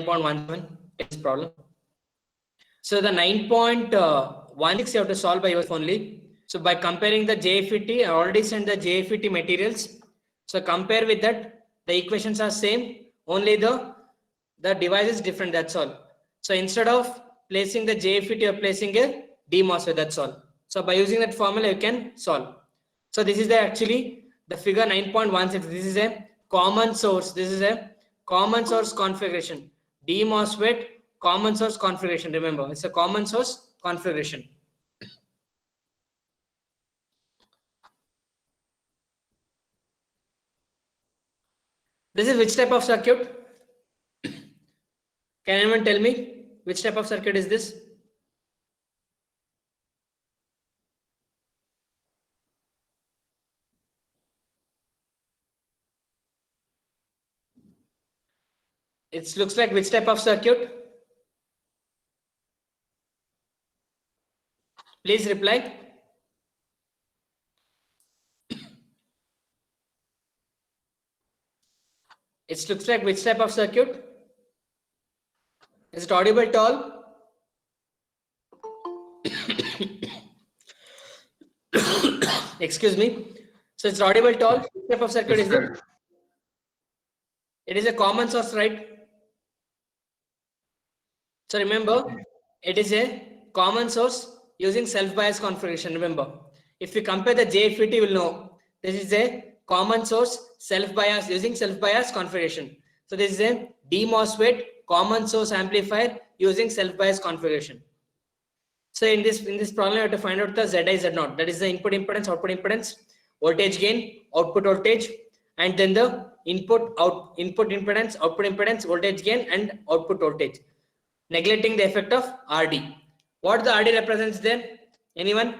9.17 is problem. So the 9.16 you have to solve by yourself only. So by comparing the JFET, I already sent the JFET materials. So compare with that, the equations are same, only the device is different, that's all. So instead of placing the JFET, you are placing a DMOSFET, that's all. So by using that formula, you can solve. So this is the actually the figure 9.16. This is a common source. This is a common source configuration. DMOSFET common source configuration. Remember, it's a common source configuration. This is which type of circuit? Can anyone tell me which type of circuit is this? It looks like which type of circuit? Please reply. It looks like which type of circuit? Is it audible to all? Excuse me. So it's audible to all. Which type of circuit is it? It is a common source, right? So remember, it is a common source using self-bias configuration. Remember, if you compare the JFET, you will know this is a common source self-bias using self-bias configuration. So this is a DMOSFET common source amplifier using self-bias configuration. So in this problem, you have to find out the ZI Z0. That is the input impedance, output impedance, voltage gain, output voltage, and then the input impedance, output impedance, voltage gain, and output voltage. Neglecting the effect of RD. What the RD represents then? Anyone?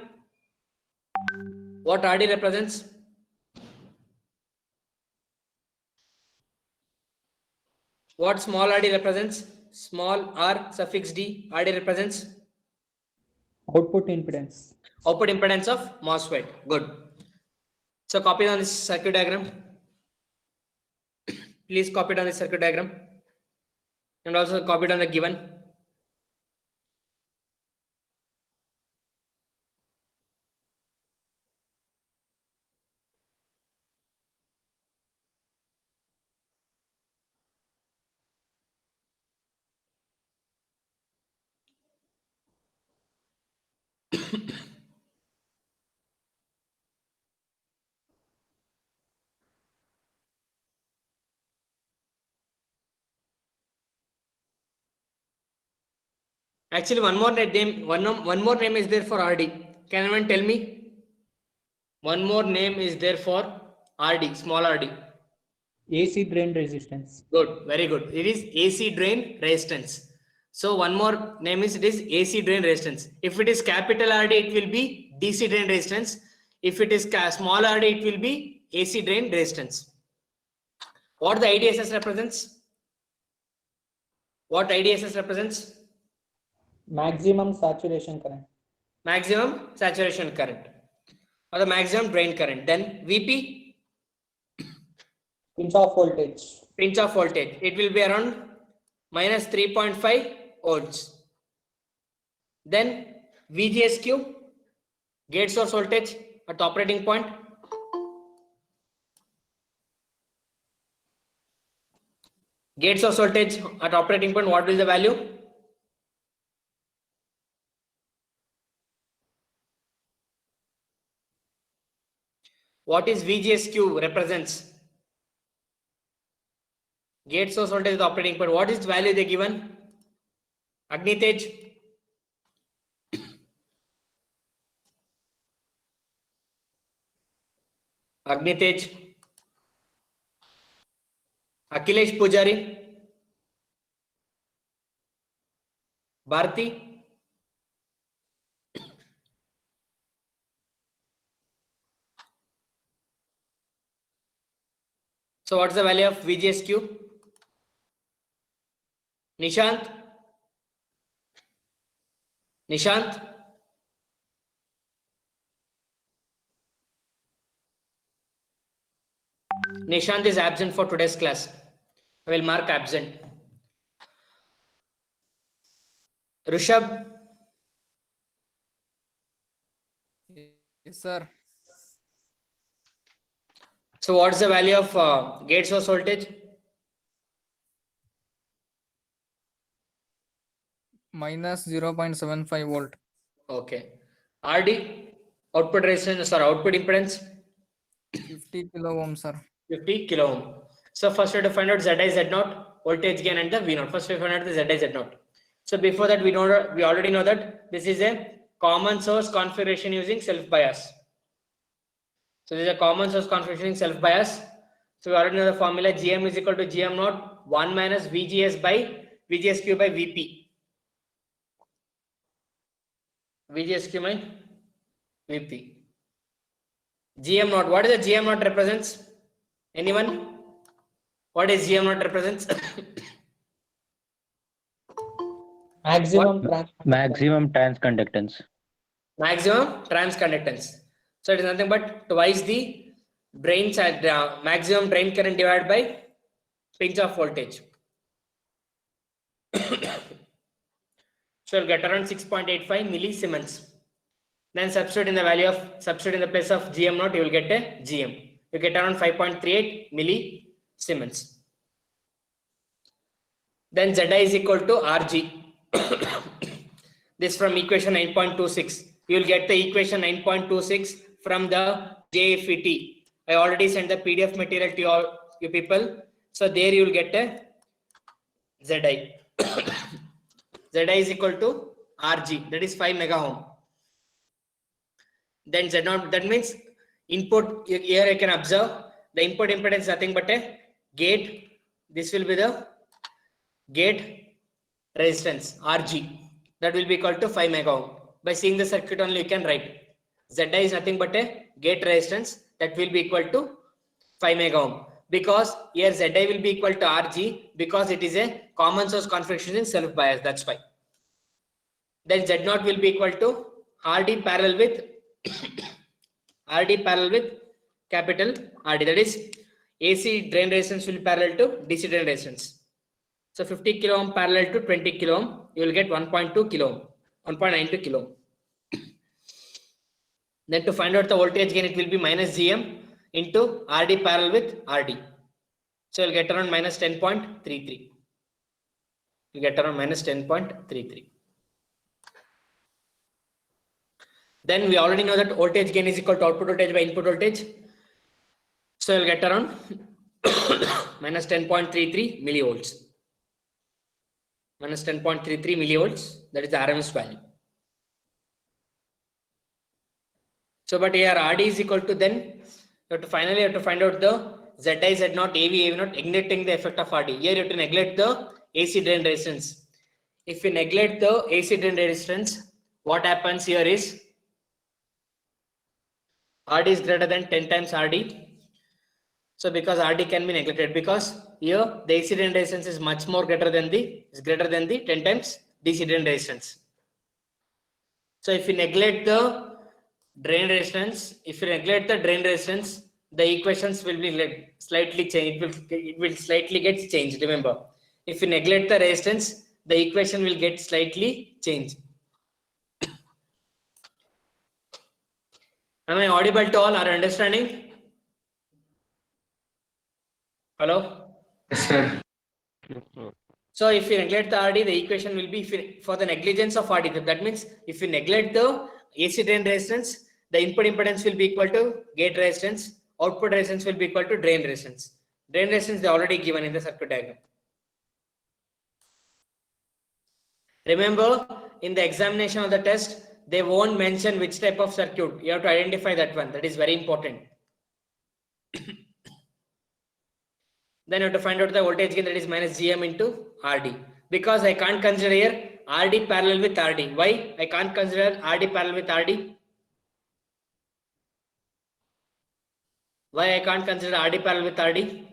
What RD represents? What small RD represents? Small r suffix D. RD represents? Output impedance. Output impedance of MOSFET. Good. So copy on this circuit diagram. Please copy it on the circuit diagram. And also copy it on the given. Actually, one more name is there for RD. Can anyone tell me? One more name is there for RD, small RD. AC drain resistance. Good, very good. It is AC drain resistance. So one more name is, it is AC drain resistance. If it is capital RD, it will be DC drain resistance. If it is small RD, it will be AC drain resistance. What the IDSS represents? What IDSS represents? Maximum saturation current. Maximum saturation current or the maximum drain current. Then VP? Pinch off voltage. Pinch off voltage. It will be around minus 3.5 volts. Then VGSQ, gate source voltage at operating point. Gate source voltage at operating point, what is the value? What is VGSQ represents? Gate source voltage at the operating point. What is the value they given? Agnitej? Agnitej? Akhilesh Pujari? Bharti? So what's the value of VGSQ? Nishant? Nishant? Nishant is absent for today's class. I will mark absent. Rishabh, Yes, sir. so what's the value of gate source voltage? Minus 0.75 volt. Okay. RD, output resistance or output impedance? 50 kilo ohm, sir. 50 kilo ohm. So first we have to find out ZI, Z0, voltage gain and the V0. First we find out the ZI, Z0. So before that we already know that this is a common source configuration using self bias. So this is a common source configuration using self bias. So we already know the formula GM is equal to GM naught 1 minus VGS by VGSQ by VP. VGSQ by VP. GM naught. What is the GM naught represents? Anyone? What is GM naught represents? Maximum Maximum transconductance. Maximum transconductance. So it is nothing but twice the drain side, maximum drain current divided by pinch off voltage. So you'll get around 6.85 millisiemens. Then substitute in the place of GM naught, you will get a GM. You get around 5.38 millisiemens. Then ZI is equal to RG. This from equation 9.26. You will get the equation 9.26 from the JFET. I already sent the PDF material to all you people. So there you will get a ZI. ZI is equal to RG, that is 5 mega ohm. Then Z0, that means input, here I can observe the input impedance is nothing but a gate. This will be the gate resistance RG, that will be equal to 5 mega ohm. By seeing the circuit only you can write ZI is nothing but a gate resistance that will be equal to 5 mega ohm, because here ZI will be equal to RG because it is a common source configuration in self bias, that's why. Then Z0 will be equal to RD parallel with RD parallel with capital RD, that is AC drain resistance will be parallel to DC drain resistance. So 50 kilo ohm parallel to 20 kilo ohm, you will get 1.2 kilo ohm, 1.92 kilo ohm. Then to find out the voltage gain, it will be minus GM into RD parallel with RD. So you'll get around minus 10.33. You get around minus 10.33. Then we already know that voltage gain is equal to output voltage by input voltage. So you'll get around minus 10.33 millivolts. Minus 10.33 millivolts, that is the RMS value. So but here RD is equal to, then you have to finally have to find out the ZI, Z0, AV, AV0, neglecting the effect of RD. Here you have to neglect the AC drain resistance. If you neglect the AC drain resistance, what happens here is RD is greater than 10 times RD. So because RD can be neglected, because here the AC drain resistance is much more greater than the 10 times DC drain resistance. So if you neglect the drain resistance, the equations will be slightly changed. It will slightly get changed. Remember, if you neglect the resistance, the equation will get slightly changed. Am I audible to all? Are you understanding? Hello? Yes, sir. So if you neglect the RD, the equation will be for the negligence of RD. That means if you neglect the AC drain resistance, the input impedance will be equal to gate resistance, output resistance will be equal to drain resistance. Drain resistance is already given in the circuit diagram. Remember, in the examination of the test, they won't mention which type of circuit. You have to identify that one. That is very important. Then you have to find out the voltage gain, that is minus GM into RD. Because I can't consider here RD parallel with RD. Why? I can't consider RD parallel with RD. Why I can't consider RD parallel with RD?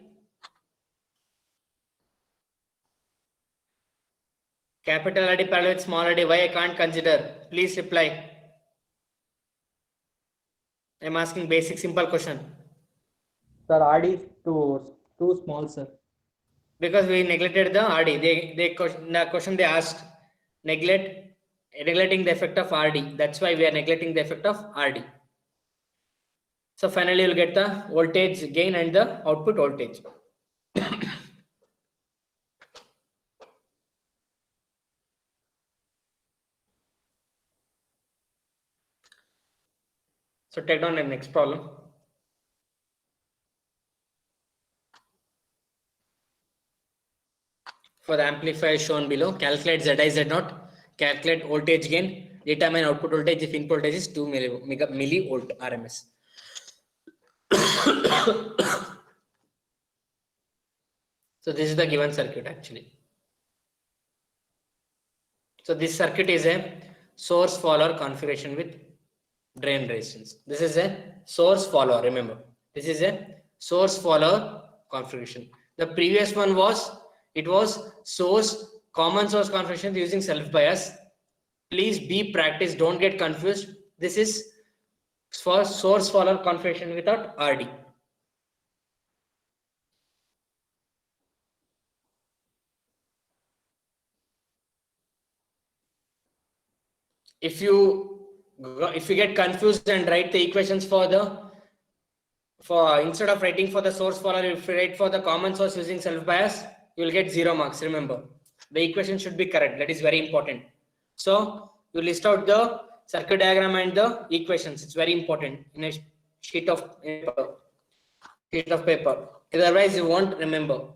Capital RD parallel with small RD. Why I can't consider? Please reply. I'm asking basic simple question. Sir, RD is too small, sir. Because we neglected the RD. The question they asked, neglecting the effect of RD. That's why we are neglecting the effect of RD. So finally, you'll get the voltage gain and the output voltage. So take down the next problem. For the amplifier shown below, calculate Zi Z0, calculate voltage gain, determine output voltage if input voltage is 2 millivolt RMS. So this is the given circuit actually. So this circuit is a source follower configuration with drain resistance. This is a source follower, remember. This is a source follower configuration. The previous one was, it was common source configuration using self bias. Please be practiced, don't get confused. This is for source follower configuration without RD. If you get confused and write the equations instead of writing for the source follower, if you write for the common source using self bias, you will get 0 marks. Remember, the equation should be correct. That is very important. So you list out the circuit diagram and the equations. It's very important in a sheet of paper. Otherwise, you won't remember.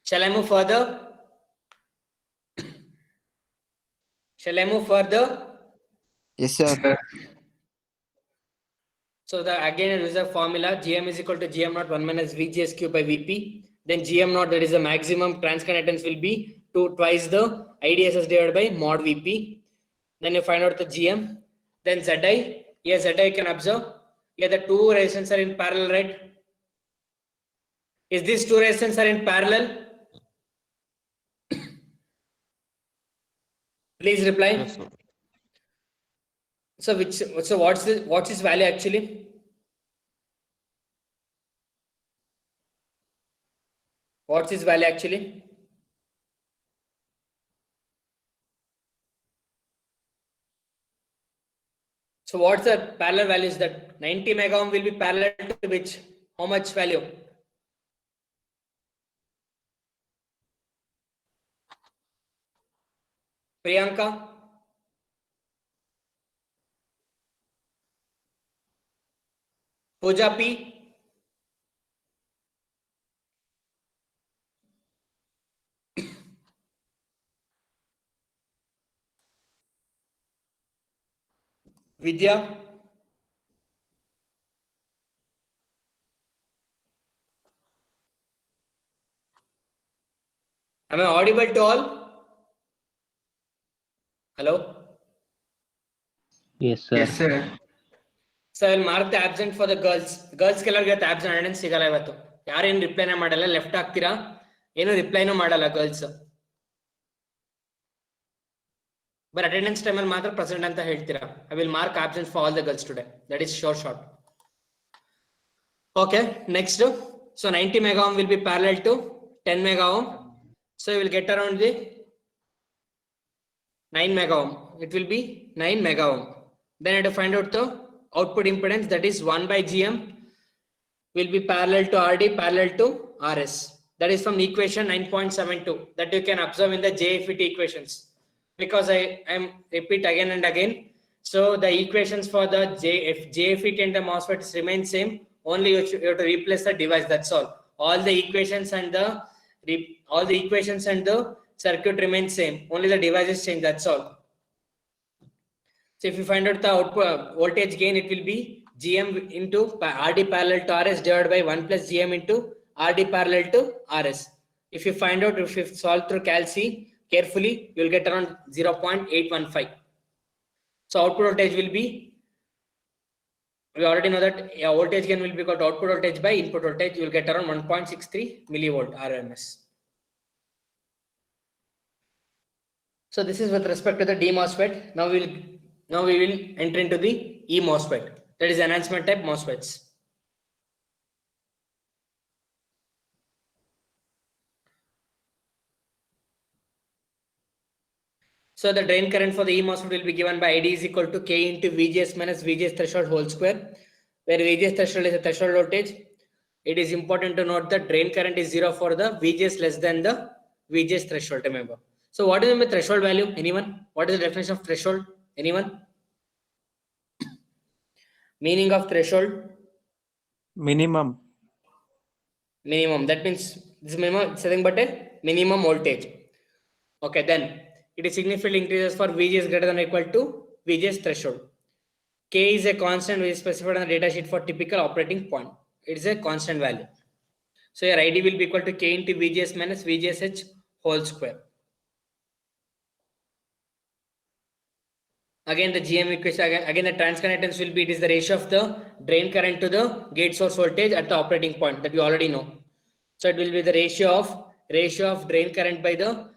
Shall I move further? Shall I move further? Yes, sir. So again, there is a formula. GM is equal to GM naught 1 minus VGS cube by VP. Then GM naught, that is the maximum transconductance, will be twice the IDSS divided by mod VP. Then you find out the GM. Then ZI. Here ZI you can observe. Here the two resistors are in parallel, right? Is these two resistors are in parallel? Please reply. Yes, sir. So what's this value actually? What's this value actually? So what's the parallel value? Is that 90 mega ohm will be parallel to which? How much value? Priyanka? Pooja P? Vidya? Am I audible to all? Hello? Yes, sir. Yes, sir. So I will mark the absent for the girls. Girls ಕೆಲವರಿಗೆ absent attendance ಸಿಗಲ್ಲ ಇವತ್ತು. ಯಾರೇನು ರಿಪ್ಲೈನೇ ಮಾಡಲ್ಲ, left ಆಗ್ತೀರಾ, ಏನು ರಿಪ್ಲೈನೂ ಮಾಡಲ್ಲ girls. But attendance time ಅಲ್ಲಿ ಮಾತ್ರ present ಅಂತ ಹೇಳ್ತೀರಾ. I will mark absent for all the girls today. That is short. Okay, next. So 90 mega ohm will be parallel to 10 mega ohm. So you will get around the 9 mega ohm. It will be 9 mega ohm. Then I have to find out the output impedance, that is 1 by GM will be parallel to RD parallel to RS. That is from equation 9.72 that you can observe in the JFET equations. Because I am repeat again and again. So the equations for the JFET and the MOSFETs remain same. Only you have to replace the device. That's all. All the equations and the circuit remain same. Only the devices change. That's all. So if you find out the output voltage gain, it will be GM into RD parallel to RS divided by 1 plus GM into RD parallel to RS. If you find out, if you solve through Calc carefully, you will get around 0.815. So output voltage will be, we already know that voltage gain will be called output voltage by input voltage. You will get around 1.63 millivolt RMS. So this is with respect to the D MOSFET. Now we will enter into the E MOSFET, that is enhancement type MOSFETs. So the drain current for the E MOSFET will be given by ID is equal to K into VGS minus VGS threshold whole square, where VGS threshold is a threshold voltage. It is important to note that drain current is 0 for the VGS less than the VGS threshold, remember. So what is the threshold value? Anyone? What is the definition of threshold? Anyone? Meaning of threshold? Minimum. Minimum. That means this minimum is nothing but a minimum voltage. Okay, then it is significantly increases for VGS greater than or equal to VGS threshold. K is a constant which is specified on the data sheet for typical operating point. It is a constant value. So your ID will be equal to K into VGS minus VGSH whole square. Again, the GM equation, again the transconductance will be, it is the ratio of the drain current to the gate source voltage at the operating point that you already know. So it will be the ratio of drain current by the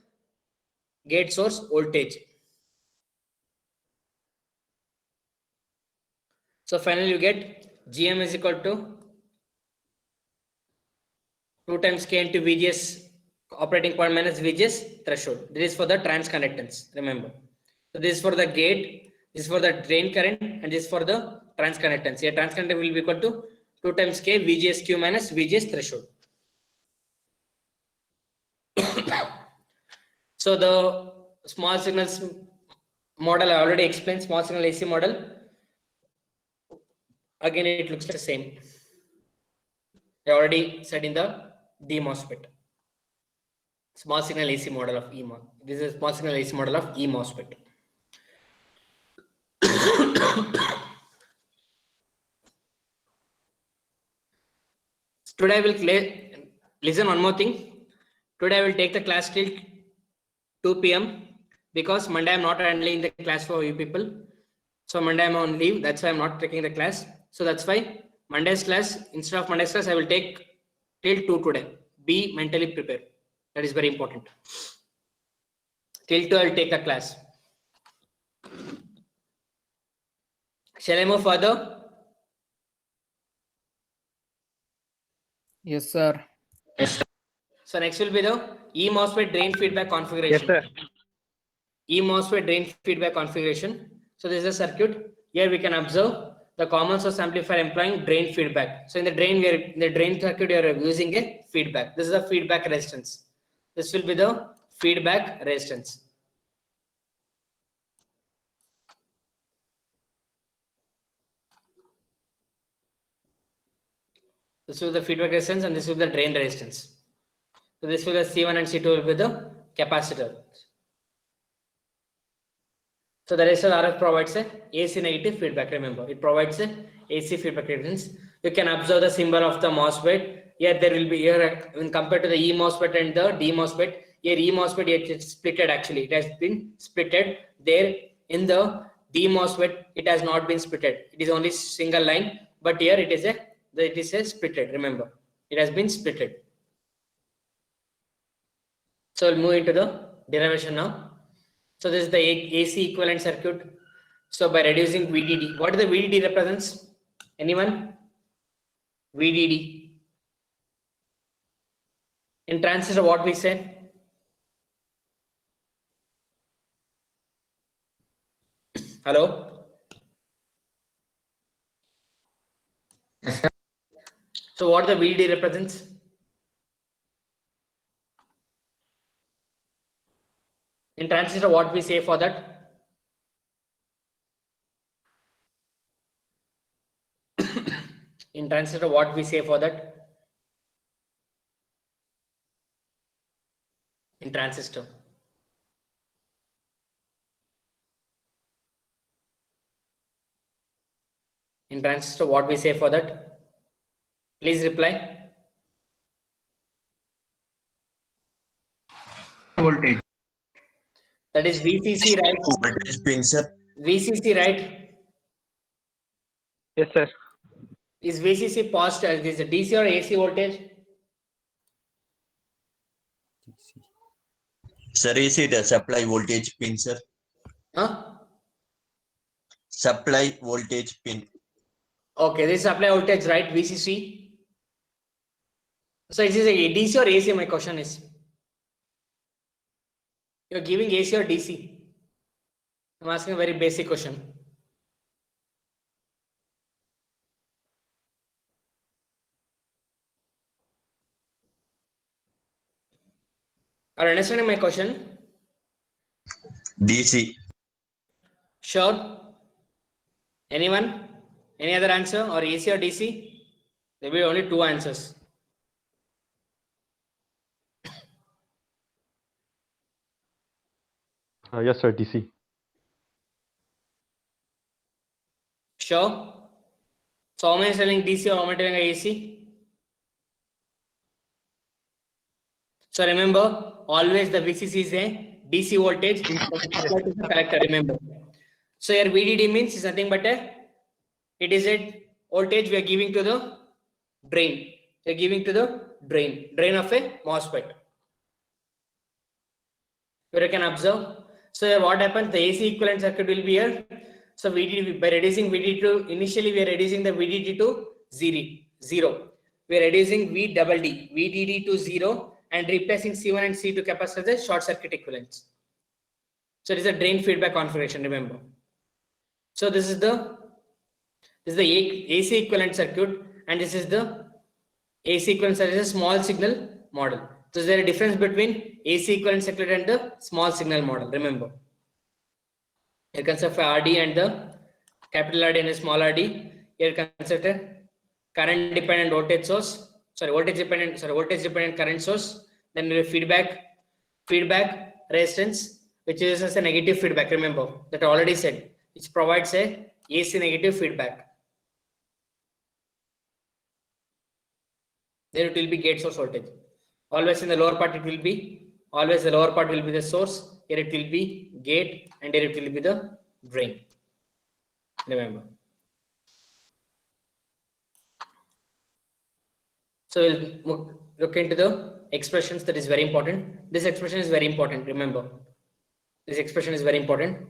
gate source voltage. So finally you get GM is equal to 2 times K into VGS operating point minus VGS threshold. This is for the transconductance, remember. So this is for the gate, this is for the drain current, and this is for the transconductance. Here transconductance will be equal to 2 times K VGSQ minus VGS threshold. So the small signals model I already explained, small signal AC model. Again, it looks like the same. I already said in the D MOSFET. Small signal AC model of E MOSFET. This is a small signal AC model of E MOSFET. Today I will listen one more thing. Today I will take the class till 2 p.m. because Monday I am not handling the class for you people. So Monday I am on leave. That's why I am not taking the class. So that's why Monday's class, instead of Monday's class, I will take till 2 today. Be mentally prepared. That is very important. Till 2 I will take the class. Shall I move further? Yes, sir. So next will be the E MOSFET drain feedback configuration. Yes, sir. E MOSFET drain feedback configuration. So this is a circuit. Here we can observe the common source amplifier employing drain feedback. So in the drain circuit, we are using a feedback. This is a feedback resistance. This will be the feedback resistance. This will be the feedback resistance and this will be the drain resistance. So this will be the C1 and C2 will be the capacitor. So the resistor RF provides a AC negative feedback. Remember, it provides a AC feedback resistance. You can observe the symbol of the MOSFET. Here there will be, here when compared to the E MOSFET and the D MOSFET, here E MOSFET it's splitted actually. It has been splitted. There in the D MOSFET, it has not been splitted. It is only single line, but here it is a splitted. Remember, it has been splitted. So we'll move into the derivation now. So this is the AC equivalent circuit. So by reducing VDD, what the VDD represents? Anyone? VDD. In transistor, what we say? Hello? So what the VDD represents? In transistor, what we say for that? In transistor, what we say for that? In transistor. In transistor, what we say for that? Please reply. Voltage. That is VCC, right? Voltage being sir. VCC, right? Yes, sir. Is VCC positive? Is it DC or AC voltage? Sir, is it a supply voltage pin, sir? Huh? Supply voltage pin. Okay, this is supply voltage, right? VCC. So is this a DC or AC? My question is. You're giving AC or DC? I'm asking a very basic question. Are you understanding my question? DC. Sure. Anyone? Any other answer or AC or DC? There will be only two answers. Yes, sir, DC. Sure. So how many is telling DC or how many telling AC? So remember, always the VCC is a DC voltage applied to the collector. Remember. So your VDD means is nothing but it is a voltage we are giving to the drain. We are giving to the drain of a MOSFET. Where you can observe. So here what happens? The AC equivalent circuit will be here. So VDD, by reducing VDD to, initially we are reducing the VDD to 0. We are reducing VDD to 0 and replacing C1 and C2 capacitors as short circuit equivalents. So it is a drain feedback configuration, remember. So this is the AC equivalent circuit, and this is the AC equivalent circuit is a small signal model. So is there a difference between AC equivalent circuit and the small signal model? Remember, here consider RD and the capital RD and a small RD. Here consider current dependent voltage source. Voltage dependent current source. Then we have feedback resistance, which is as a negative feedback. Remember that I already said, which provides a AC negative feedback. There it will be gate source voltage. Always in the lower part it will be, always the lower part will be the source. Here it will be gate and here it will be the drain. Remember. So we'll look into the expressions. That is very important. This expression is very important. Remember, this expression is very important.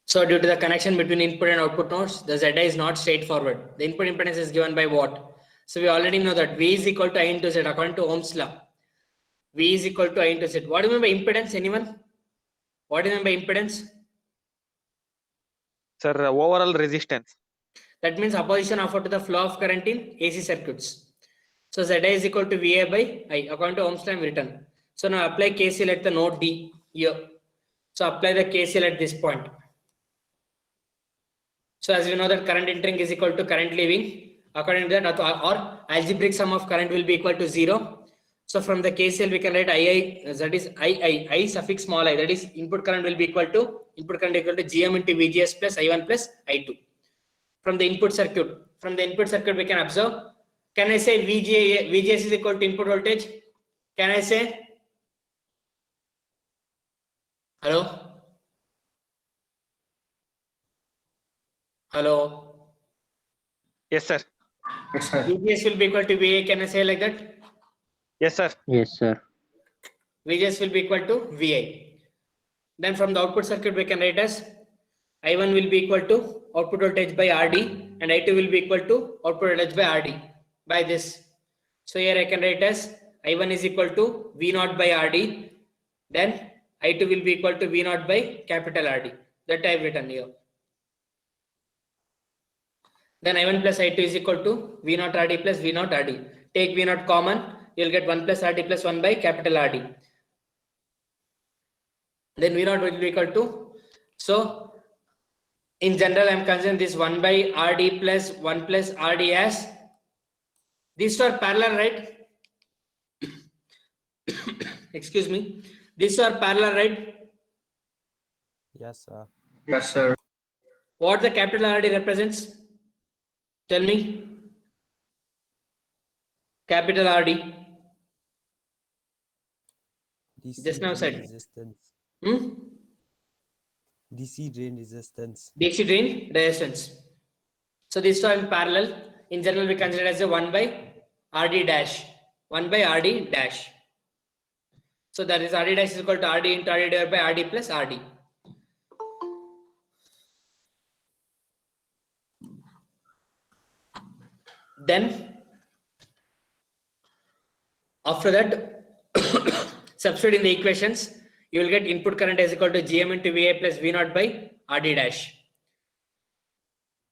So due to the connection between input and output nodes, the ZI is not straightforward. The input impedance is given by what? So we already know that V is equal to I into Z according to Ohm's law. V is equal to I into Z. What do you mean by impedance? Anyone? What do you mean by impedance? Sir, overall resistance. That means opposition offered to the flow of current in AC circuits. So ZI is equal to VA by I according to Ohm's law written. So now apply KCL at the node D here. So apply the KCL at this point. So as we know that current entering is equal to current leaving. According to that, or algebraic sum of current will be equal to 0. So from the KCL we can write II, that is I suffix small I, that is input current will be equal to GM into VGS plus I1 plus I2. From the input circuit, we can observe. Can I say VGS is equal to input voltage? Can I say? Hello? Hello? Yes, sir. Yes, sir. VGS will be equal to VA. Can I say like that? Yes, sir. Yes, sir. VGS will be equal to VI. Then from the output circuit, we can write as I1 will be equal to output voltage by RD and I2 will be equal to output voltage by RD by this. So here I can write as I1 is equal to V0 by RD. Then I2 will be equal to V0 by capital RD. That I have written here. Then I1 plus I2 is equal to V0 RD plus V0 RD. Take V0 common, you'll get 1 plus RD plus 1 by capital RD. Then V0 will be equal to, so in general, I am considering this 1 by RD plus 1 plus RD as, these two are parallel, right? Excuse me. These two are parallel, right? Yes, sir. Yes, sir. What the capital RD represents? Tell me. Capital RD. Just now said. Resistance. DC DC drain resistance. drain resistance. So these two are in parallel. In general, we consider it as a 1 by RD dash. 1 by RD dash. So that is RD dash is equal to RD into RD divided by RD plus RD. Then after that, substituting the equations, you will get input current is equal to GM into VA plus V naught by RD dash.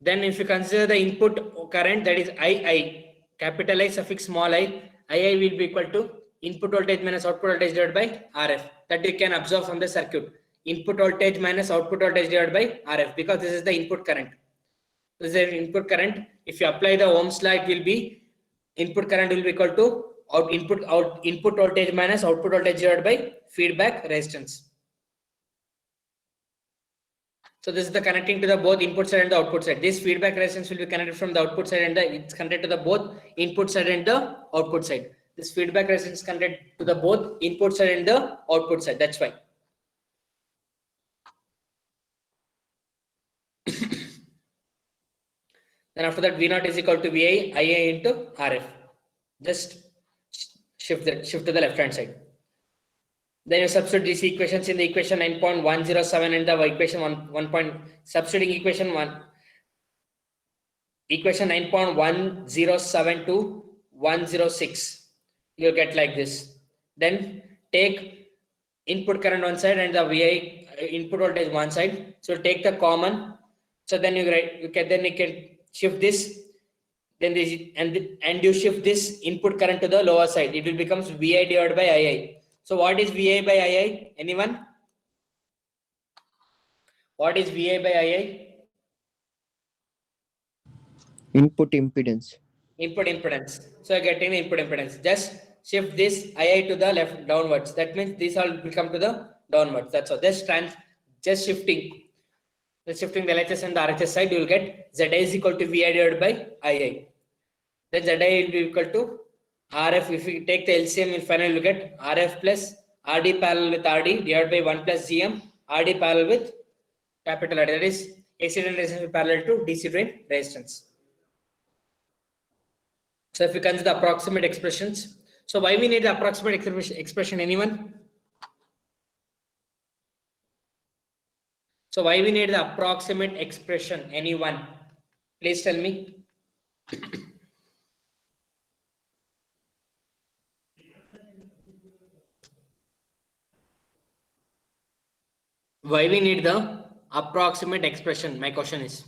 Then if you consider the input current, that is II, capital I suffix small I, II will be equal to input voltage minus output voltage divided by RF. That you can observe from the circuit. Input voltage minus output voltage divided by RF, because this is the input current. This is the input current. If you apply the Ohm's law, it will be input current will be equal to input voltage minus output voltage divided by feedback resistance. So this is the connecting to the both input side and the output side. This feedback resistance will be connected from the output side and it's connected to the both input side and the output side. This feedback resistance is connected to the both input side and the output side. That's why. Then after that, V naught is equal to VI, IA into RF. Just shift to the left hand side. Then you substitute these equations in the equation 9.107 and the equation 1. Substituting equation 9.107 to 106. You'll get like this. Then take input current one side and the VI input voltage one side. So take the common. So then you can shift this. Then this and you shift this input current to the lower side. It will becomes VI divided by II. So what is VI by II? Anyone? What is VI by II? Input impedance. Input impedance. So you're getting the input impedance. Just shift this II to the left downwards. That means this all will come to the downwards. That's all. Just shifting. Just shifting the LHS and the RHS side, you will get ZI is equal to VI divided by II. Then ZI will be equal to RF. If you take the LCM, in final you will get RF plus RD parallel with RD divided by 1 plus GM, RD parallel with capital RD. That is AC drain resistance parallel to DC drain resistance. So if you consider the approximate expressions, so why we need the approximate expression? Anyone? So why we need the approximate expression? Anyone? Please tell me. Why we need the approximate expression? My question is.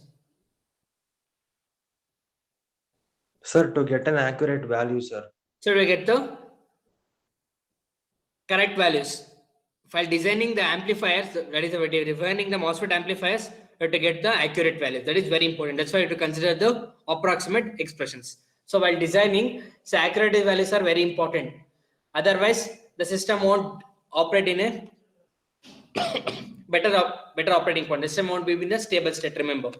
Sir, to get an accurate value, sir. So we get the correct values. While designing the amplifiers, that is designing the MOSFET amplifiers, you have to get the accurate values. That is very important. That's why you have to consider the approximate expressions. So while designing, so accurate values are very important. Otherwise, the system won't operate in a better operating point. The system won't be in a stable state. Remember,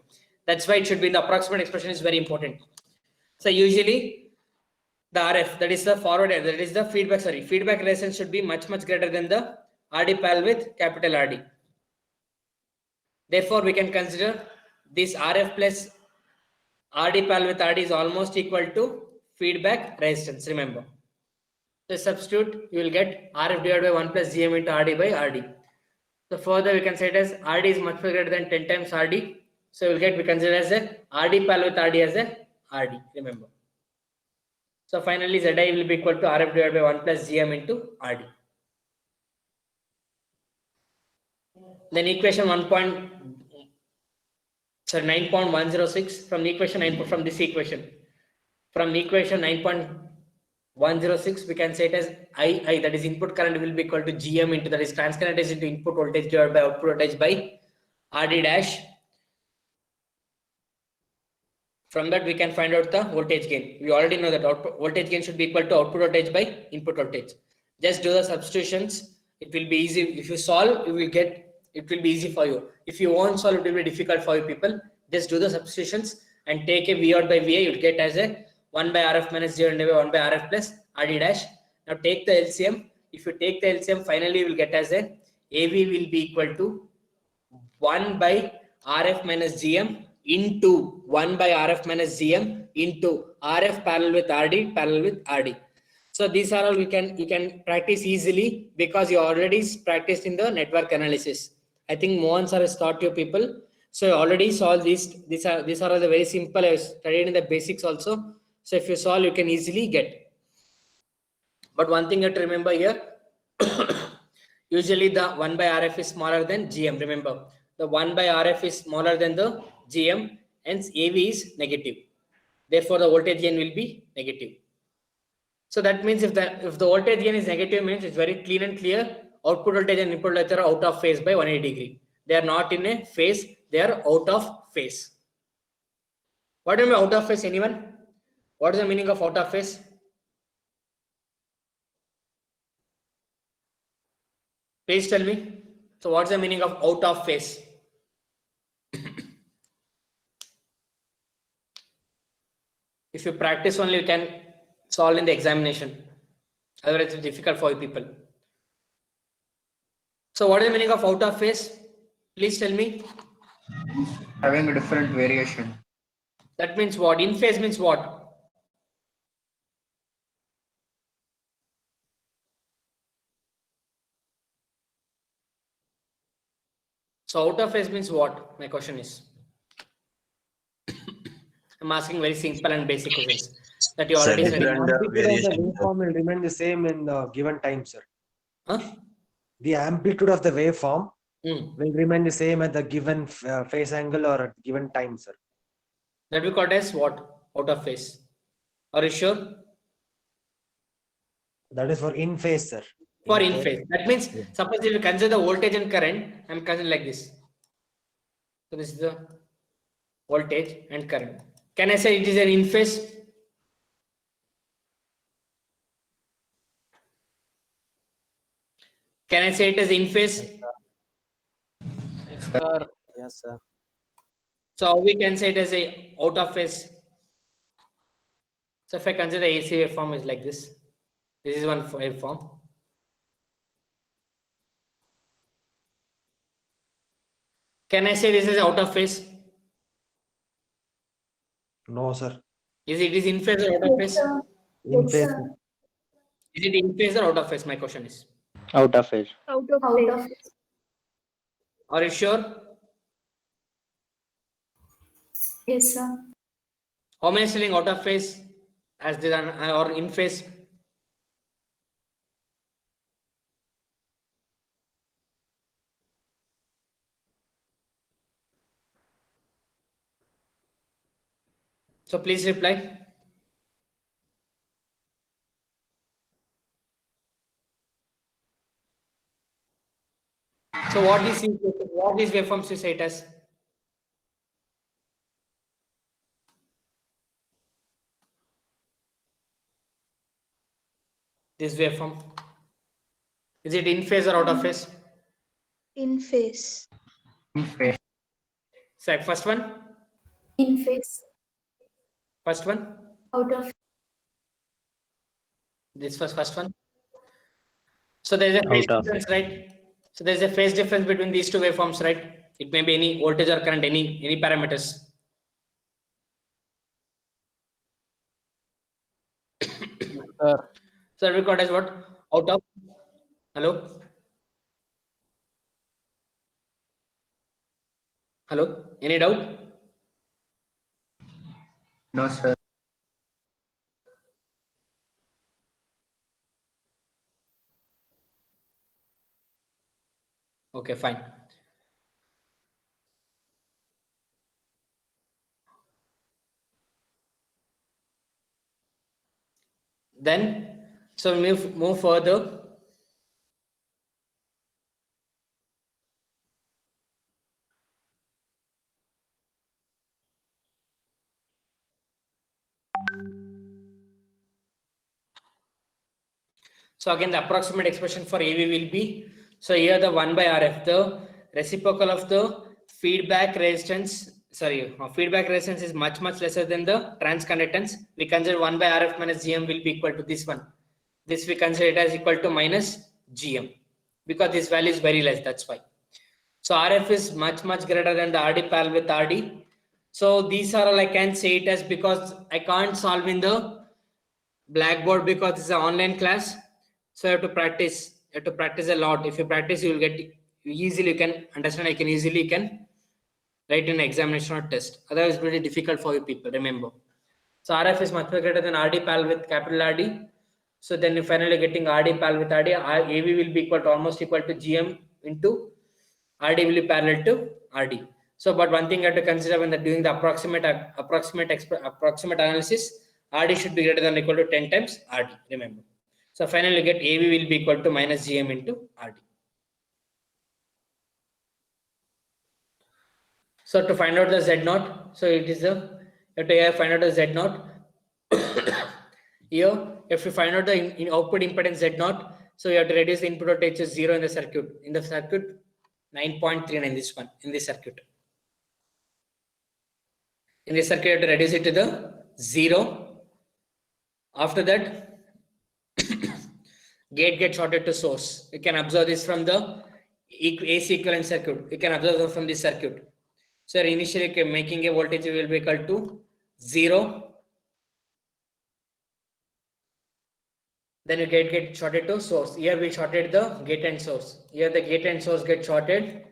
that's why it should be in the approximate expression is very important. So usually the RF, that is the forward, that is the feedback. Feedback resistance should be much greater than the RD parallel with capital RD. Therefore, we can consider this RF plus RD parallel with RD is almost equal to feedback resistance. Remember. So substitute, you will get RF divided by 1 plus GM into RD by RD. So further, we can say it as RD is much greater than 10 times RD. So we consider as a RD parallel with RD as a RD. Remember. So finally, ZI will be equal to RF divided by 1 plus GM into RD. Then equation 9.106 from the equation 9 from this equation. From the equation 9.106, we can say it as II, that is input current will be equal to GM into, that is transcurrent is into input voltage divided by output voltage by RD dash. From that, we can find out the voltage gain. We already know that output voltage gain should be equal to output voltage by input voltage. Just do the substitutions. It will be easy. If you solve, you will get. It will be easy for you. If you won't solve, it will be difficult for you people. Just do the substitutions and take a V out by VA. You'll get as a 1 by RF minus 0 and 1 by RF plus RD dash. Now take the LCM. If you take the LCM, finally you will get as a AV will be equal to 1 by RF minus GM into 1 by RF minus GM into RF parallel with RD parallel with RD. So these are all you can practice easily because you already practiced in the network analysis. I think Mohan sir has taught you people. So you already solved these. These are all the very simple. I studied in the basics also. So if you solve, you can easily get. But one thing you have to remember here, usually the 1 by RF is smaller than GM. Remember, the 1 by RF is smaller than the GM, hence AV is negative. Therefore, the voltage gain will be negative. So that means if the voltage gain is negative, means it's very clean and clear. Output voltage and input voltage are out of phase by 180 degree. They are not in a phase, they are out of phase. What do you mean out of phase? Anyone? What is the meaning of out of phase? Please tell me. So what's the meaning of out of phase? If you practice only, you can solve in the examination. Otherwise, it's difficult for you people. So what is the meaning of out of phase? Please tell me. Having a different variation. That means what? In phase means what? So out of phase means what? My question is. I'm asking very simple and basic questions that you already said. Different, Amplitude of the variation, sir. waveform will remain the same in the given time, sir. Huh? The amplitude of the waveform Hmm. will remain the same at the given phase angle or at given time, sir. That we call as what? Out of phase. Are you sure? That is for in phase, sir. For in phase. That means, Yeah. suppose if you consider the voltage and current, I'm considering like this. So this is the voltage and current. Can I say it is an in phase? Can I say it as in phase? Sir, Yes, sir. So we can say it as a out of phase. So if I consider AC waveform is like this. This is one waveform. Can I say this is out of phase? No, sir. Is it is in phase or out of phase? In phase. Is it in phase or out of phase? My question is. Out of phase. Out of phase. Are you sure? Yes, sir. How many selling out of phase as this or in phase? So please reply. So what is waveforms you say it as? This waveform. Is it in phase or out of phase? In phase. In phase. So first one. In phase. First one. Out of. This was first one. So there is a phase Out of difference, right? So there is a phase difference between these two waveforms, right? It may be any voltage or current, any parameters. sir, So we got as what? Out of. Hello. Hello. Any doubt? No, sir. Okay, fine. Then, so we move further. So again, the approximate expression for AV will be, so here the 1 by RF, the reciprocal of the feedback resistance, feedback resistance is much lesser than the transconductance. We consider 1 by RF minus GM will be equal to this one. This we consider it as equal to minus GM because this value is very less, that's why. So RF is much greater than the RD parallel with RD. So these are all I can say it as, because I can't solve in the blackboard because it's an online class. So you have to practice. You have to practice a lot. If you practice, you will get easily. You can understand. You can write an examination or test. Otherwise, it's pretty difficult for you people. Remember. So RF is much greater than RD parallel with capital RD. So then you finally getting RD parallel with RD, AV will be equal to almost equal to GM into RD will be parallel to RD. So, but one thing you have to consider when they're doing the approximate analysis, RD should be greater than or equal to 10 times RD, remember. So finally you get AV will be equal to minus GM into RD. So to find out the Z0, so it is you have to find out the Z0. Here, if you find out the output impedance Z0, so you have to reduce the input voltage to 0 in the circuit. In the circuit, 9.39 this one in this circuit. In this circuit, you have to reduce it to the 0. After that, gate gets shorted to source. You can observe this from the AC equivalent circuit. You can observe them from this circuit. So initially making a voltage will be equal to 0. Then you get shorted to source. Here we shorted the gate and source. Here the gate and source get shorted.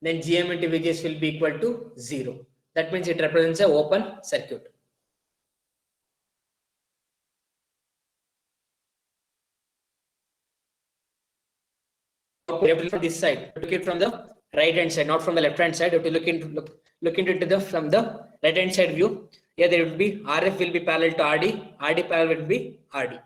Then GM into VGS will be equal to 0. That means it represents an open circuit. You have to look at this side. Look it from the right hand side, not from the left hand side. You have to look into the from the right hand side view. Here there will be RF will be parallel to RD. RD parallel will be RD.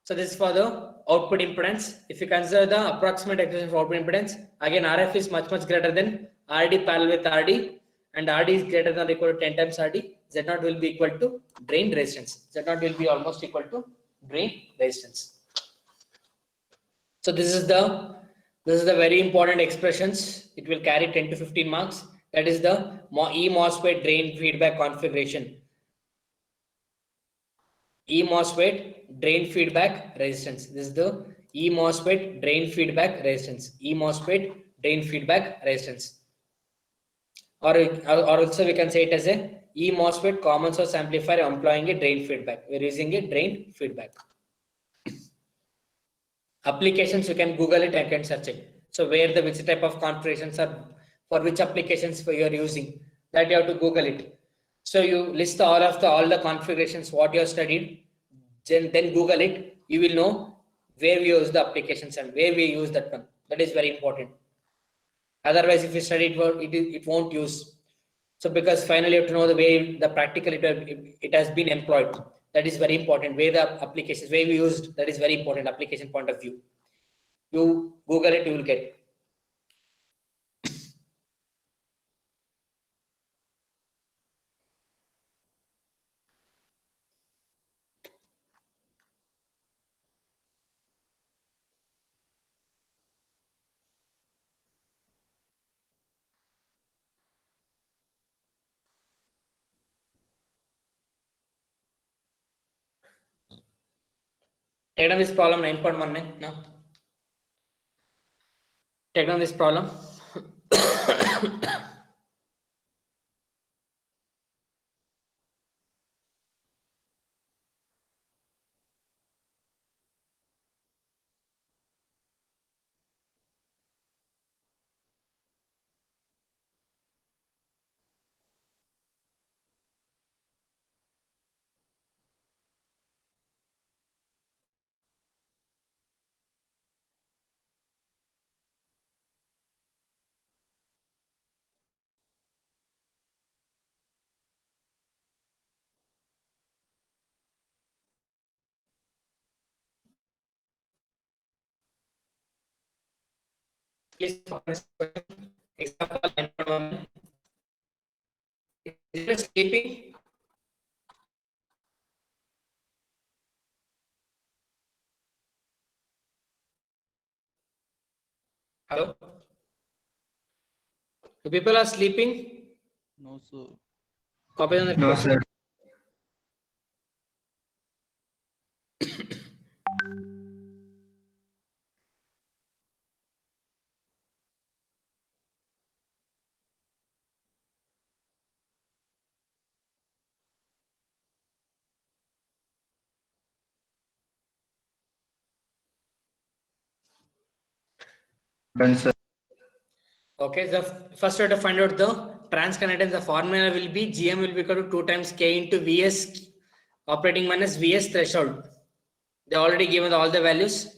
So this is for the output impedance. If you consider the approximate expression for output impedance, again RF is much greater than RD parallel with RD, and RD is greater than or equal to 10 times RD. Z0 will be equal to drain resistance. Z0 will be almost equal to drain resistance. So this is the very important expressions. It will carry 10 to 15 marks. That is the E MOSFET drain feedback configuration. E MOSFET drain feedback resistance. This is the E MOSFET drain feedback resistance. E MOSFET drain feedback resistance. Or also we can say it as a E MOSFET common source amplifier employing a drain feedback. We are using a drain feedback. Applications, you can Google it and can search it. So where which type of configurations are for which applications you are using, that you have to Google it. So you list all the configurations what you have studied, then Google it. You will know where we use the applications and where we use that one. That is very important. Otherwise, if you study it, it won't use. So because finally you have to know the way the practical it has been employed. That is very important. Where the applications, where we used, that is very important application point of view. You Google it, you will get. Take down this problem 9.19 now. Take down this problem. Please example 9.1. Is it sleeping? Hello? The people are sleeping? No, sir. Copy on the No, sir. Done, sir. Okay, the first we have to find out the transconductance. The formula will be GM will be equal to 2 times K into Vs operating minus Vs threshold. They already given all the values.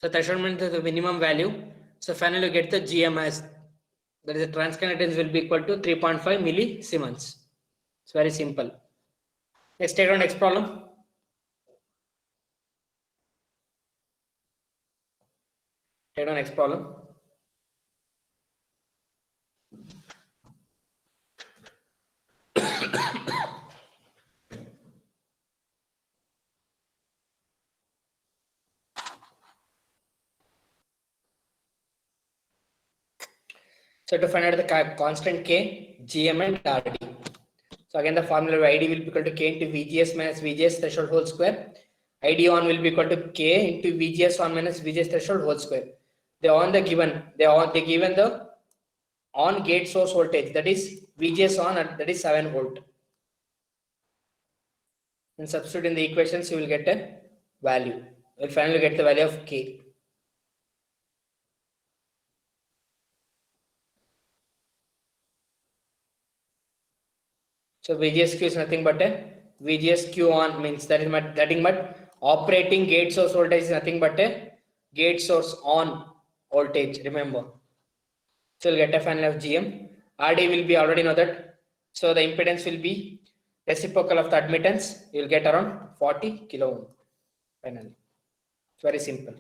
So threshold means the minimum value. So finally you get the GM as, that is the transconductance will be equal to 3.5 millisiemens. It's very simple. Let's take on next problem. Take on next problem. So to find out the constant K, GM and RD. So again the formula of ID will be equal to K into VGS minus VGS threshold whole square. ID on will be equal to K into VGS on minus VGS threshold whole square. They given the on gate source voltage, that is VGS on, that is 7 volt. And substitute in the equations, you will get a value. You will finally get the value of K. So VGSQ is nothing but a VGSQ on, means that is nothing but operating gate source voltage is nothing but a gate source on voltage, remember. So you'll get a final of GM. RD will be already know that. So the impedance will be reciprocal of the admittance. You'll get around 40 kilo ohm finally. It's very simple.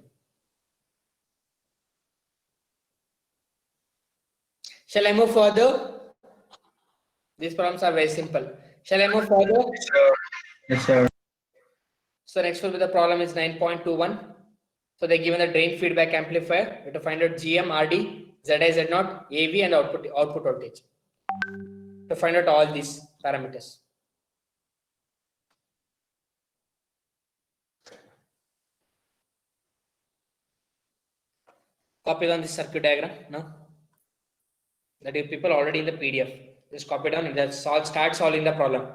Shall I move further? These problems are very simple. Shall I move further? Yes, sir. So next will be the problem is 9.21. So they given the drain feedback amplifier. We have to find out GM, RD, ZI, Z0, AV and output voltage. To find out all these parameters. Copy on this circuit diagram now. That you people already in the PDF. Just copy down and then start solving the problem.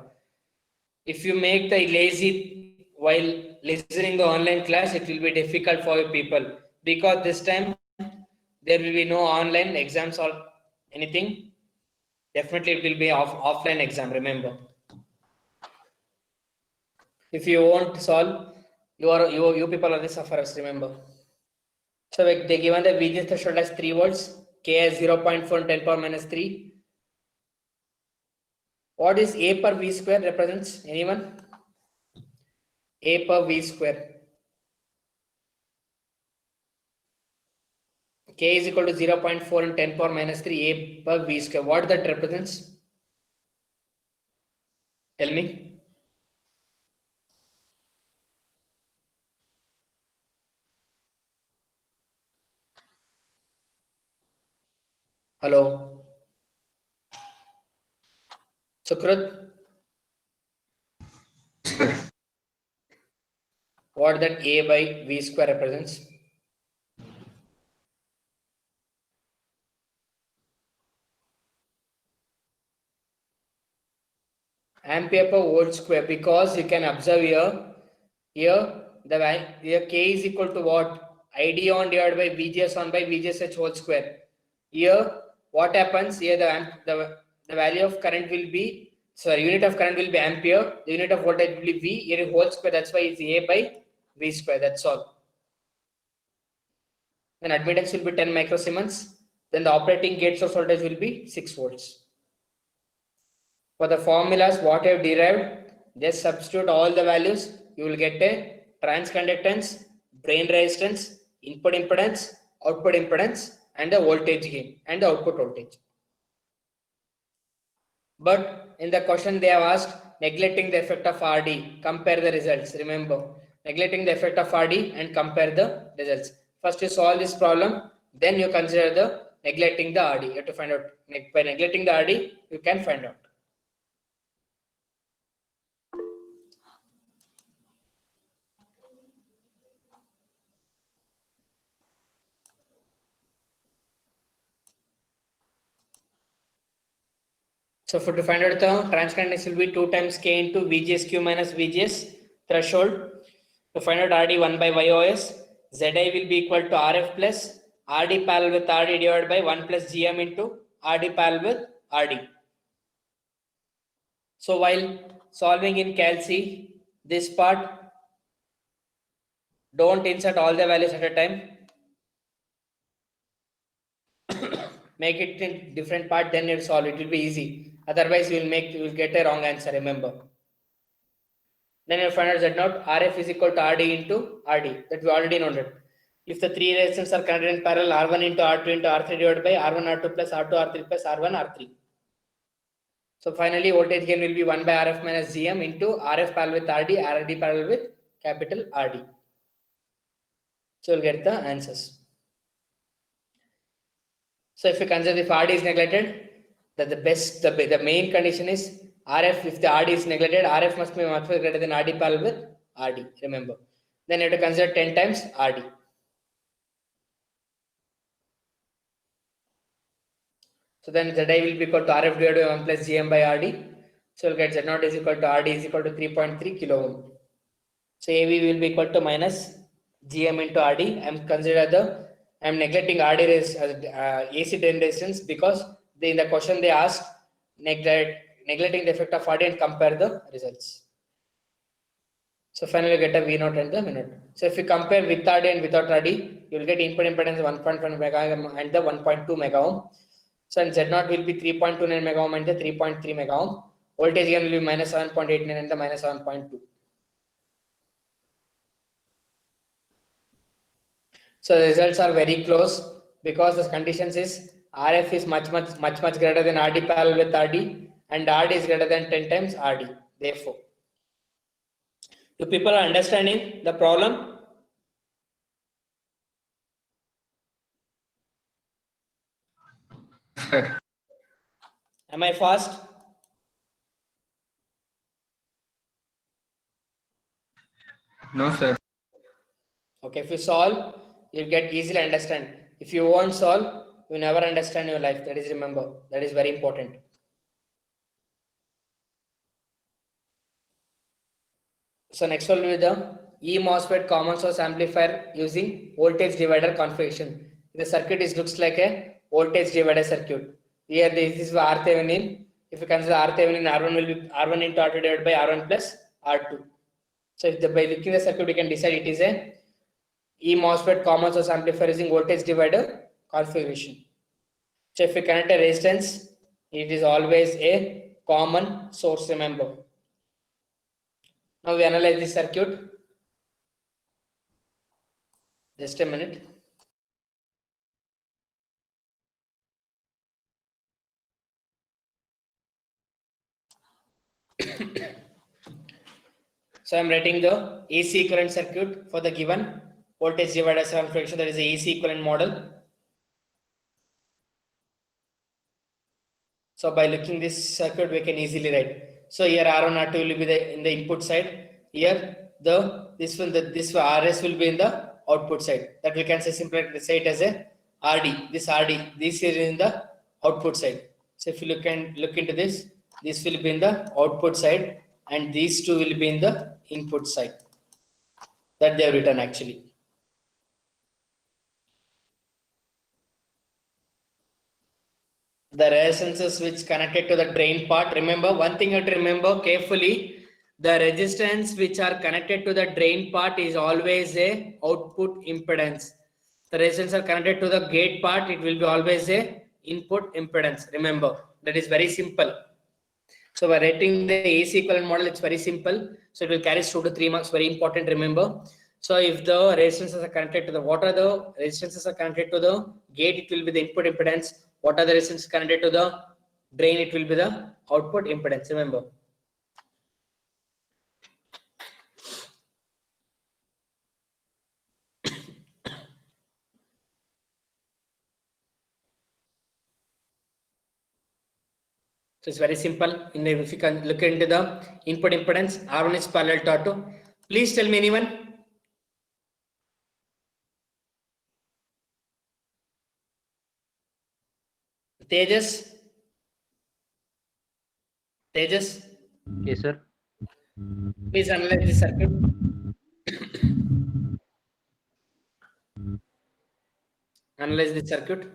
If you make the lazy while listening the online class, it will be difficult for you people, because this time there will be no online exams or anything. Definitely it will be offline exam, remember. If you won't solve, you people are the sufferers, remember. So they given the VGS threshold as 3 volts, K as 0.4 and 10 power minus 3. What is A per V square represents? Anyone? A per V square. K is equal to 0.4 and 10 power minus 3 A per V square. What that represents? Tell me. Hello. Sukrut. What that A by V square represents? Ampere per volt square, because you can observe here K is equal to what? ID on divided by VGS on by VGSH whole square. Here what happens? Here the value of current will be, sorry, unit of current will be ampere, the unit of voltage will be V, here whole square, that's why it's A by V square, that's all. Then admittance will be 10 microsiemens, then the operating gate source voltage will be 6 volts. For the formulas what I have derived, just substitute all the values, you will get a transconductance, drain resistance, input impedance, output impedance, and the voltage gain and the output voltage. But in the question they have asked, neglecting the effect of RD, compare the results. Remember, neglecting the effect of RD and compare the results. First you solve this problem, then you consider the neglecting the RD. You have to find out, by neglecting the RD, you can find out. So to find out the transconductance will be 2 times K into VGSQ minus VGS threshold. To find out RD 1 by YOS, ZI will be equal to RF plus RD parallel with RD divided by 1 plus GM into RD parallel with RD. So while solving in Calc, this part Don't insert all the values at a time. Make it in different part, then you solve. It will be easy. Otherwise, you will get a wrong answer. Remember. Then you find out Z naught RF is equal to RD into RD. That we already know that. If the three resistors are connected in parallel, R1 into R2 into R3 divided by R1 R2 plus R2 R3 plus R1 R3. So finally, voltage gain will be 1 by RF minus GM into RF parallel with RD, RD parallel with capital RD. So you'll get the answers. So if you consider if RD is neglected, that the main condition is RF. If the RD is neglected, RF must be much greater than RD parallel with RD. Remember. Then you have to consider 10 times RD. So then ZI will be equal to RF divided by 1 plus GM by RD. So you'll get Z naught is equal to RD is equal to 3.3 kilo ohm. So AV will be equal to minus GM into RD. I'm neglecting RD as AC drain resistance because in the question they asked neglecting the effect of RD and compare the results. So finally you get a V naught and the V naught. So if you compare with RD and without RD, you will get input impedance 1.1 mega ohm and the 1.2 mega ohm. So and Z naught will be 3.29 mega ohm and the 3.3 mega ohm. Voltage gain will be minus 7.89 and the minus 7.2. So the results are very close because the conditions is RF is much greater than RD parallel with RD and RD is greater than 10 times RD. Therefore, you people are understanding the problem? Sir. Am I fast? No, sir. Okay, if you solve, you'll get easily understand. If you won't solve, you never understand your life. That is, remember, that is very important. So next one will be the E MOSFET common source amplifier using voltage divider configuration. The circuit looks like a voltage divider circuit. Here this is R Thevenin. If you consider R Thevenin, R1 will be R1 into R2 divided by R1 plus R2. So if by looking at the circuit, we can decide it is a E MOSFET common source amplifier using voltage divider configuration. So if you connect a resistance, it is always a common source, remember. Now we analyze this circuit. Just a minute. So I'm writing the AC equivalent circuit for the given voltage divider configuration, that is the AC equivalent model. So by looking this circuit, we can easily write. So here R1, R2 will be in the input side. Here this RS will be in the output side. That we can simply say it as a RD. This is in the output side. So if you look into this will be in the output side, and these two will be in the input side. That they have written actually. The resistances which connected to the drain part. Remember, one thing you have to remember carefully, the resistance which are connected to the drain part is always a output impedance. The resistance are connected to the gate part, it will be always a input impedance. Remember, that is very simple. So by writing the AC equivalent model, it's very simple. So it will carry 2 to 3 marks, very important, remember. So if the resistances are connected to the, what are the resistances are connected to the gate, it will be the input impedance. What are the resistances connected to the drain, it will be the output impedance, remember. So it's very simple. If you can look into the input impedance, R1 is parallel to R2. Please tell me anyone. Tejas. Yes, sir. Please analyze this circuit. Analyze this circuit.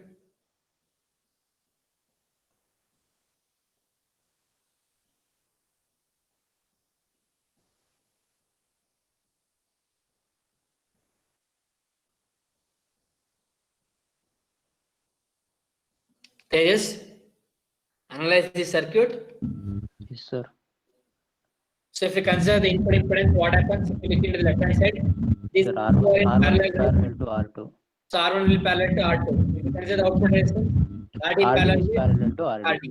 Tejas, analyze the circuit. Yes, sir. So if you consider the input impedance, what happens? If you look into the left hand side, these Sir, two R1, are in R1 is parallel. parallel to R2. So R1 will parallel to R2. If you consider the output resistance, RD RD parallel is to parallel to RD. RD.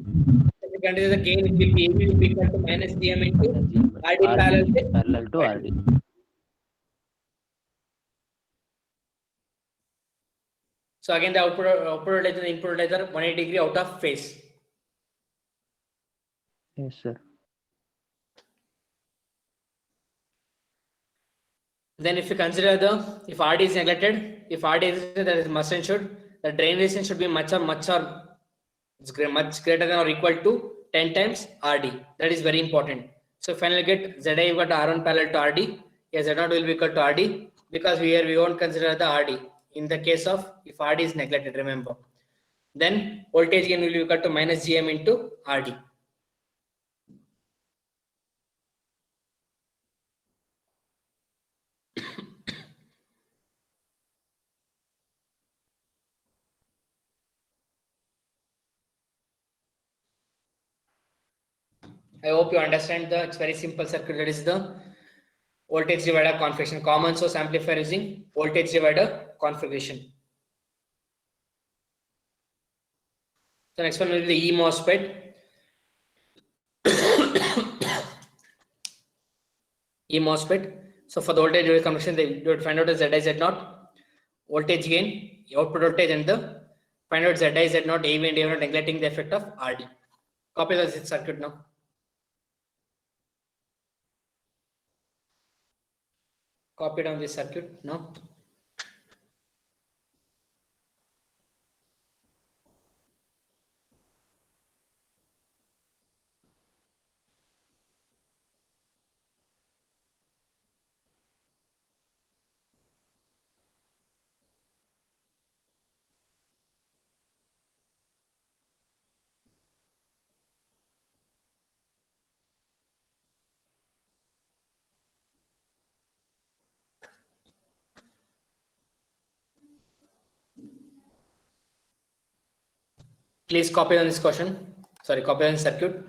If you consider the gain, it will be AB will be equal to minus GM into RD parallel RD is to parallel to RD. So again, the output voltage and the input voltage are 180 degree out of phase. Yes, sir. Then if you consider if RD is neglected, if RD is that is must and should, the drain resistance should be much greater than or equal to 10 times RD. That is very important. So finally get ZA equal to R1 parallel to RD. Yes, Z0 will be equal to RD because we won't consider the RD in the case of if RD is neglected, remember. Then voltage gain will be equal to minus GM into RD. I hope you understand it's very simple circuit. That is the voltage divider configuration, common source amplifier using voltage divider configuration. The next one will be the E MOSFET. E MOSFET. So for the voltage divider conversion, they would find out the ZI Z0, voltage gain, output voltage, and the find out ZI Z0, AV and AV0, neglecting the effect of RD. Copy the circuit now. Copy down this circuit now. Please copy on this question. Sorry, copy on the circuit.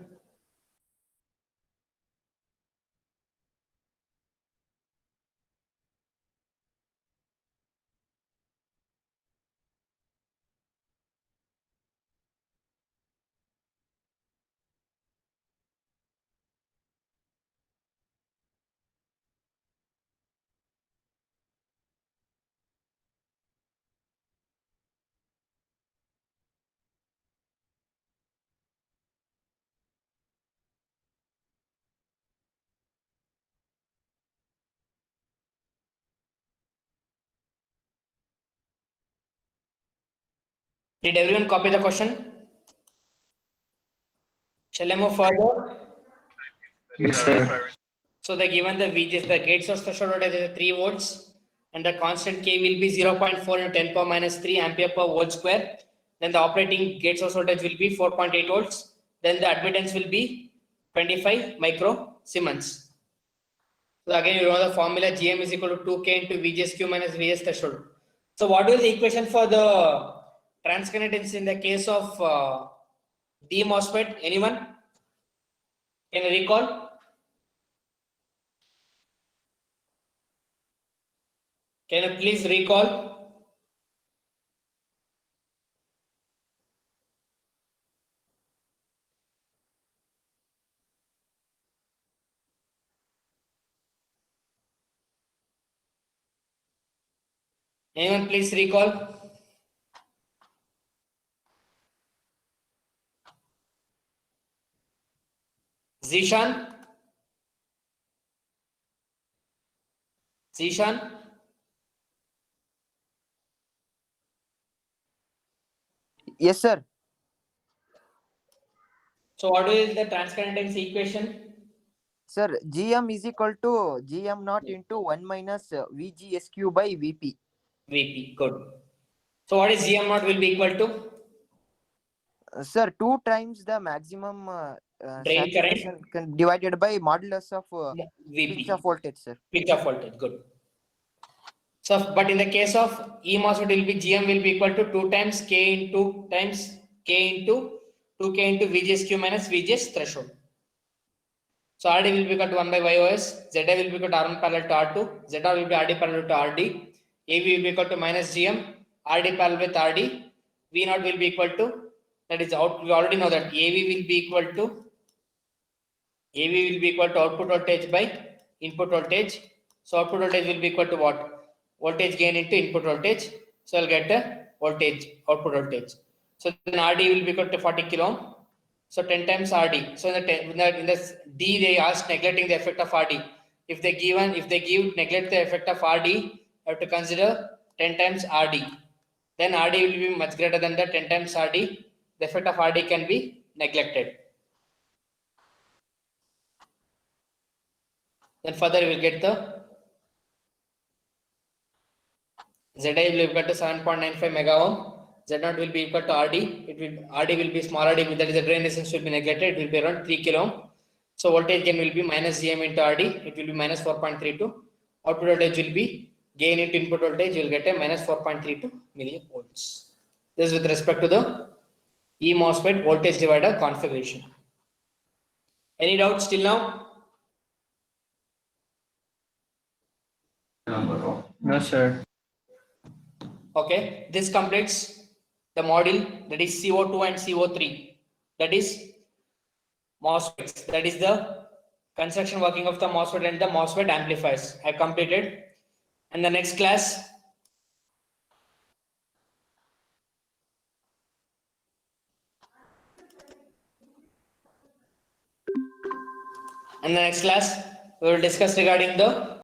Did everyone copy the question? Shall I move further? Yes, sir. So they given the VGS, the gate source threshold voltage is 3 volts, and the constant K will be 0.4 into 10 power minus 3 ampere per volt square. Then the operating gate source voltage will be 4.8 volts. Then the admittance will be 25 microsiemens. So again, you know the formula GM is equal to 2K into VGSQ minus VS threshold. So what is the equation for the transconductance in the case of D MOSFET? Anyone? Can you recall? Can you please recall? Anyone please recall? Zishan? Zishan? Yes, sir. So what is the transconductance equation? Sir, GM is equal to GM naught into 1 minus VGSQ by VP. VP, good. So what is GM naught will be equal to? Sir, 2 times the maximum Drain current? saturation divided by modulus of VP. pitch of voltage, sir. Pitch of voltage, good. So, but in the case of E MOSFET will be GM will be equal to 2 times K into times K into 2K into VGSQ minus VGS threshold. So RD will be equal to 1 by YOS, ZA will be equal to R1 parallel to R2, ZR will be RD parallel to RD, AV will be equal to minus GM, RD parallel with RD, V0 will be equal to, that is out, we already know that AV will be equal to output voltage by input voltage. So output voltage will be equal to what? Voltage gain into input voltage. So I'll get a voltage, output voltage. So then RD will be equal to 40 kilo ohm. So 10 times RD. So in the D they ask neglecting the effect of RD. If they neglect the effect of RD, you have to consider 10 times RD. Then RD will be much greater than the 10 times RD. The effect of RD can be neglected. Then further we will get the ZI will be equal to 7.95 mega ohm. Z0 will be equal to RD. RD will be small RD, that is the drain resistance will be neglected. It will be around 3 kilo ohm. So voltage gain will be minus GM into RD. It will be minus 4.32. Output voltage will be gain into input voltage. You will get a minus 4.32 millivolts. This is with respect to the E MOSFET voltage divider configuration. Any doubts till now? No, sir. Okay, this completes the module, that is CO2 and CO3, that is MOSFETs, that is the construction working of the MOSFET and the MOSFET amplifiers. I have completed. And the next class, we will discuss regarding the